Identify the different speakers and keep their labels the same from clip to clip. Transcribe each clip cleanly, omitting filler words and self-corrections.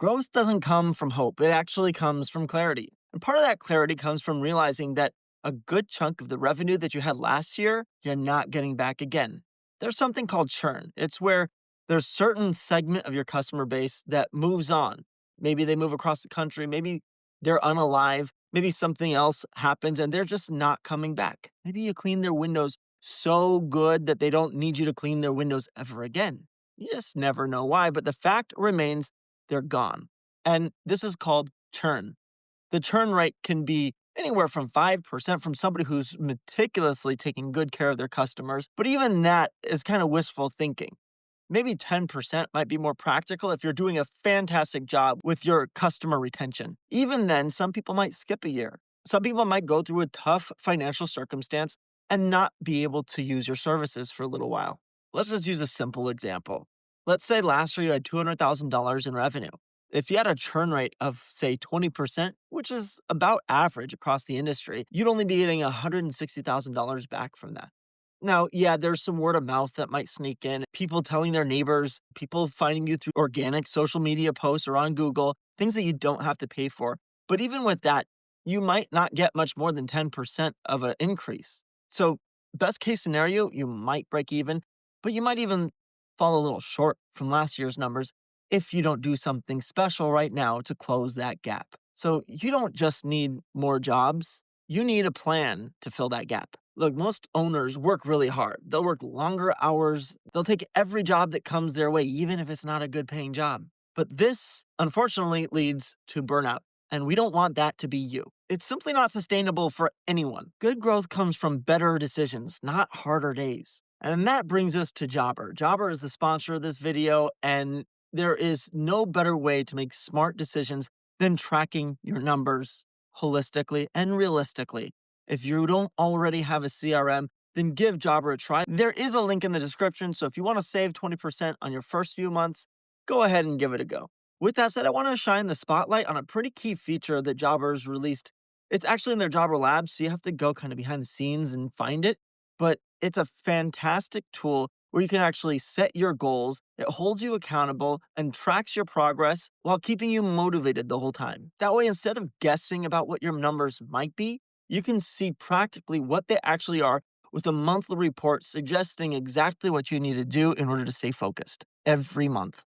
Speaker 1: Growth doesn't come from hope, it actually comes from clarity. And part of that clarity comes from realizing that a good chunk of the revenue that you had last year, you're not getting back again. There's something called churn. It's where there's certain segment of your customer base that moves on. Maybe they move across the country, maybe they're unalive, maybe something else happens and they're just not coming back. Maybe you clean their windows so good that they don't need you to clean their windows ever again. You just never know why, but the fact remains they're gone. And this is called churn. The churn rate can be anywhere from 5% from somebody who's meticulously taking good care of their customers, but even that is kind of wishful thinking. Maybe 10% might be more practical if you're doing a fantastic job with your customer retention. Even then, some people might skip a year. Some people might go through a tough financial circumstance and not be able to use your services for a little while. Let's just use a simple example. Let's say last year you had $200,000 in revenue. If you had a churn rate of, say, 20%, which is about average across the industry, you'd only be getting $160,000 back from that. Now, yeah, there's some word of mouth that might sneak in. People telling their neighbors, people finding you through organic social media posts or on Google, things that you don't have to pay for. But even with that, you might not get much more than 10% of an increase. So, best case scenario, you might break even, but you might even fall a little short from last year's numbers if you don't do something special right now to close that gap. So, you don't just need more jobs, you need a plan to fill that gap. Look, most owners work really hard. They'll work longer hours. They'll take every job that comes their way, even if it's not a good paying job. But this, unfortunately, leads to burnout. And we don't want that to be you. It's simply not sustainable for anyone. Good growth comes from better decisions, not harder days. And that brings us to Jobber. Jobber is the sponsor of this video, and there is no better way to make smart decisions than tracking your numbers holistically and realistically. If you don't already have a CRM, then give Jobber a try. There is a link in the description, so if you want to save 20% on your first few months, go ahead and give it a go. With that said, I want to shine the spotlight on a pretty key feature that Jobber's released. It's actually in their Jobber Labs, so you have to go kind of behind the scenes and find it. But it's a fantastic tool where you can actually set your goals. It holds you accountable and tracks your progress while keeping you motivated the whole time. That way, instead of guessing about what your numbers might be, you can see practically what they actually are with a monthly report suggesting exactly what you need to do in order to stay focused every month.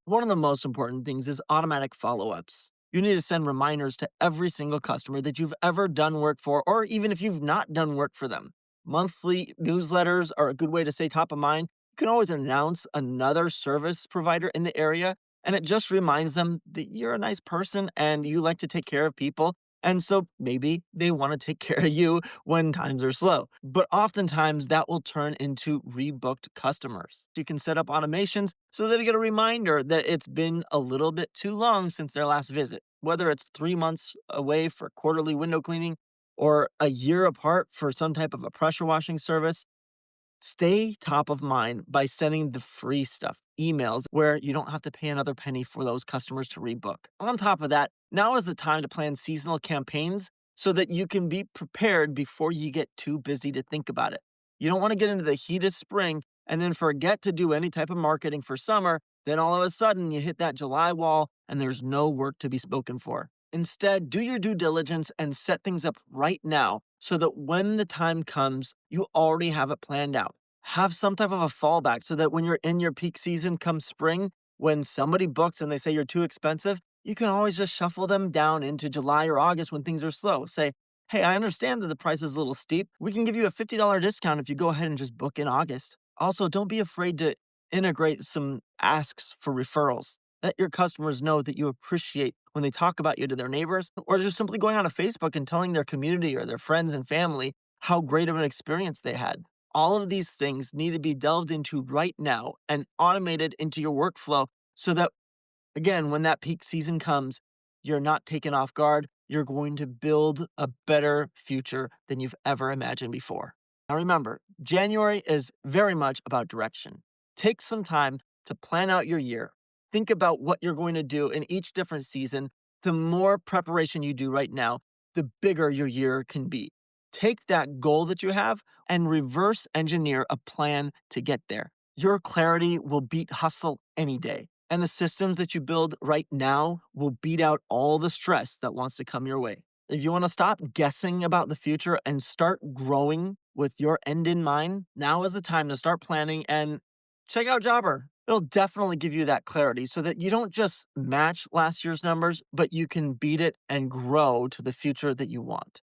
Speaker 1: One of the most important things is automatic follow ups. You need to send reminders to every single customer that you've ever done work for, or even if you've not done work for them. Monthly newsletters are a good way to stay top of mind. You can always announce another service provider in the area, and it just reminds them that you're a nice person and you like to take care of people. And so maybe they want to take care of you when times are slow. But oftentimes that will turn into rebooked customers. You can set up automations so that they get a reminder that it's been a little bit too long since their last visit, whether it's 3 months away for quarterly window cleaning or a year apart for some type of a pressure washing service. Stay top of mind by sending the free stuff, emails, where you don't have to pay another penny for those customers to rebook. On top of that, now is the time to plan seasonal campaigns so that you can be prepared before you get too busy to think about it. You don't want to get into the heat of spring and then forget to do any type of marketing for summer. Then all of a sudden you hit that July wall and there's no work to be spoken for. Instead, do your due diligence and set things up right now so that when the time comes, you already have it planned out. Have some type of a fallback so that when you're in your peak season come spring, when somebody books and they say you're too expensive, you can always just shuffle them down into July or August when things are slow. Say, hey, I understand that the price is a little steep. We can give you a $50 discount if you go ahead and just book in August. Also, don't be afraid to integrate some asks for referrals. Let your customers know that you appreciate when they talk about you to their neighbors, or just simply going on to Facebook and telling their community or their friends and family how great of an experience they had. All of these things need to be delved into right now and automated into your workflow so that, again, when that peak season comes, you're not taken off guard. You're going to build a better future than you've ever imagined before. Now, remember, January is very much about direction. Take some time to plan out your year. Think about what you're going to do in each different season. The more preparation you do right now, the bigger your year can be. Take that goal that you have and reverse engineer a plan to get there. Your clarity will beat hustle any day. And the systems that you build right now will beat out all the stress that wants to come your way. If you want to stop guessing about the future and start growing with your end in mind, now is the time to start planning and check out Jobber. It'll definitely give you that clarity so that you don't just match last year's numbers, but you can beat it and grow to the future that you want.